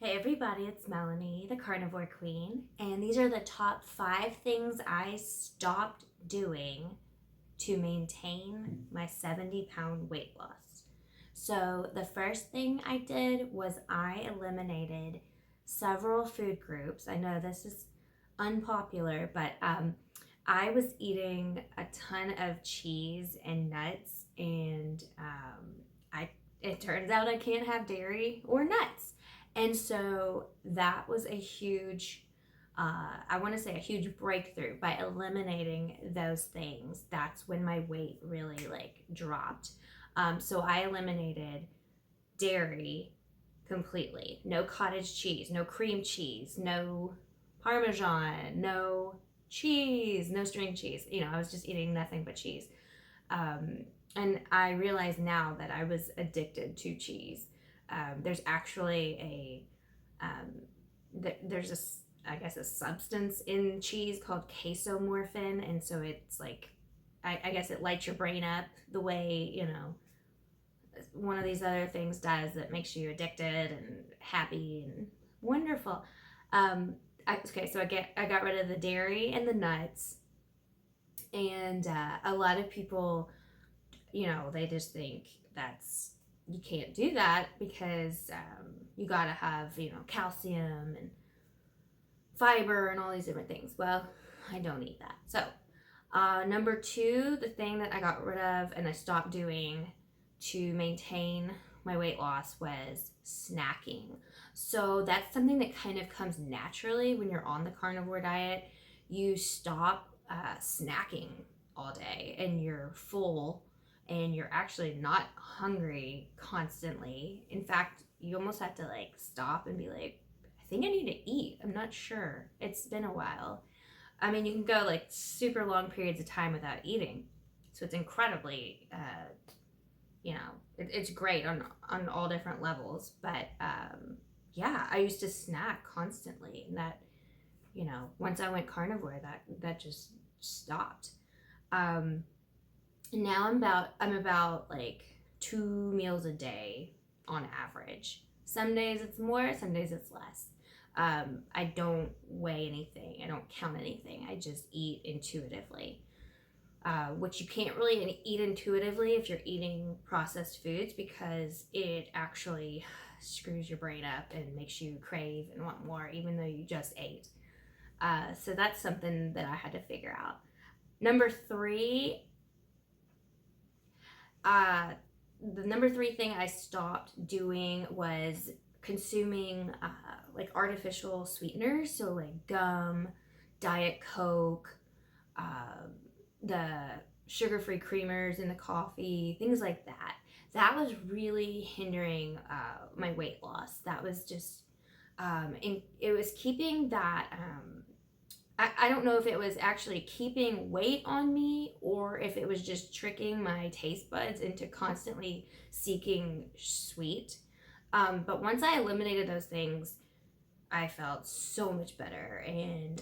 Hey everybody, it's Melanie, the Carnivore Queen, and these are the top 5 things I stopped doing to maintain my 70-pound weight loss. So, the first thing I did was I eliminated several food groups. I know this is unpopular, but I was eating a ton of cheese and nuts, and I it turns out I can't have dairy or nuts. And so that was a huge, I want to say a huge breakthrough by eliminating those things. That's when my weight really like dropped. So I eliminated dairy completely. No cottage cheese, no cream cheese, no Parmesan, no cheese, no string cheese. I was just eating nothing but cheese. And I realize now that I was addicted to cheese. There's actually there's I guess a substance in cheese called casomorphin, and so it's like, I guess it lights your brain up the way, one of these other things does that makes you addicted and happy and wonderful. So I got rid of the dairy and the nuts, and a lot of people, they just think you can't do that because you gotta have, calcium and fiber and all these different things. Well, I don't eat that. So, number 2, the thing that I got rid of and I stopped doing to maintain my weight loss was snacking. So, that's something that kind of comes naturally when you're on the carnivore diet. You stop snacking all day and you're full and you're actually not hungry constantly. In fact, you almost have to like stop and be like, I think I need to eat. I'm not sure. It's been a while. I mean, you can go like super long periods of time without eating. So it's incredibly, it's great on all different levels. But yeah, I used to snack constantly. And that, once I went carnivore, that just stopped. Now I'm about like 2 meals a day on average. Some days it's more, some days it's less. I don't weigh anything. I don't count anything. I just eat intuitively, which you can't really eat intuitively if you're eating processed foods because it actually screws your brain up and makes you crave and want more, even though you just ate. So that's something that I had to figure out. Number 3, the number 3 thing I stopped doing was consuming like artificial sweeteners, so like gum, Diet Coke, the sugar-free creamers in the coffee, things like that. That was really hindering my weight loss. That was just, it was keeping that. I don't know if it was actually keeping weight on me or if it was just tricking my taste buds into constantly seeking sweet. But once I eliminated those things, I felt so much better, and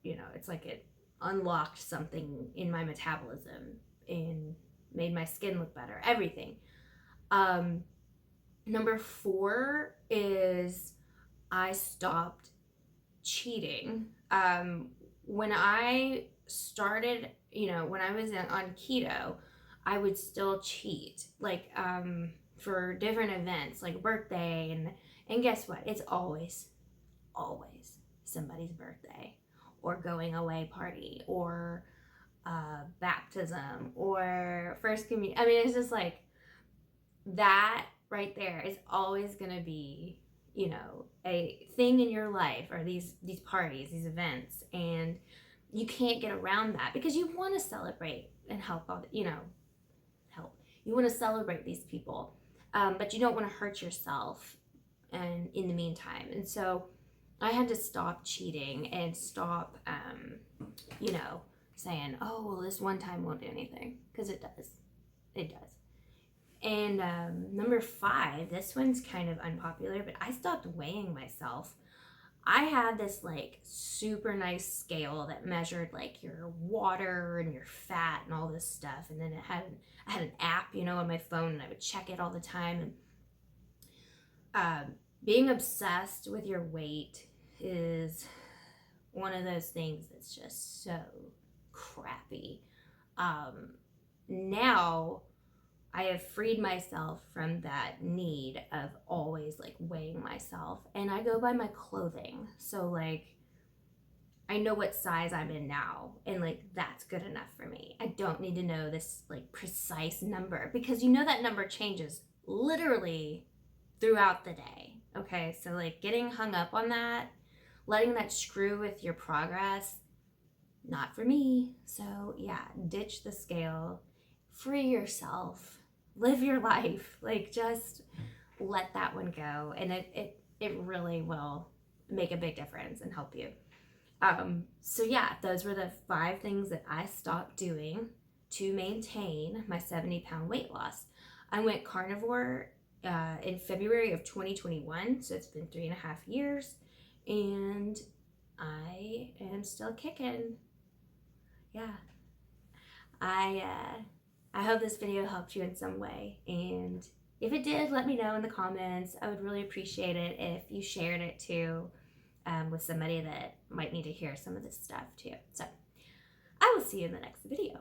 it's like it unlocked something in my metabolism and made my skin look better, everything. Number 4 is I stopped cheating. When I started, when I was on keto, I would still cheat, like for different events, like birthday, and guess what? It's always somebody's birthday, or going away party, or baptism, or first communion. I mean, it's just like that right there is always gonna be, a thing in your life, or these parties, these events, and you can't get around that because you want to celebrate and help all help. You want to celebrate these people, but you don't want to hurt yourself and in the meantime. And so I had to stop cheating and stop saying, oh well, this one time won't do anything, because it does. And number 5, this one's kind of unpopular, but I stopped weighing myself. I had this like super nice scale that measured like your water and your fat and all this stuff, and then I had an app, on my phone, and I would check it all the time. And being obsessed with your weight is one of those things that's just so crappy. Now I have freed myself from that need of always like weighing myself, and I go by my clothing. So like I know what size I'm in now, and like that's good enough for me. I don't need to know this like precise number, because you know that number changes literally throughout the day. Okay, so like getting hung up on that, letting that screw with your progress, not for me. So yeah, ditch the scale, free yourself, live your life. Like just let that one go, and it really will make a big difference and help you. So yeah, those were the 5 things that I stopped doing to maintain my 70-pound weight loss. I went carnivore in February of 2021, so it's been 3.5 years, and I am still kicking. Yeah, I hope this video helped you in some way, and if it did, let me know in the comments. I would really appreciate it if you shared it too. With somebody that might need to hear some of this stuff too. So I will see you in the next video.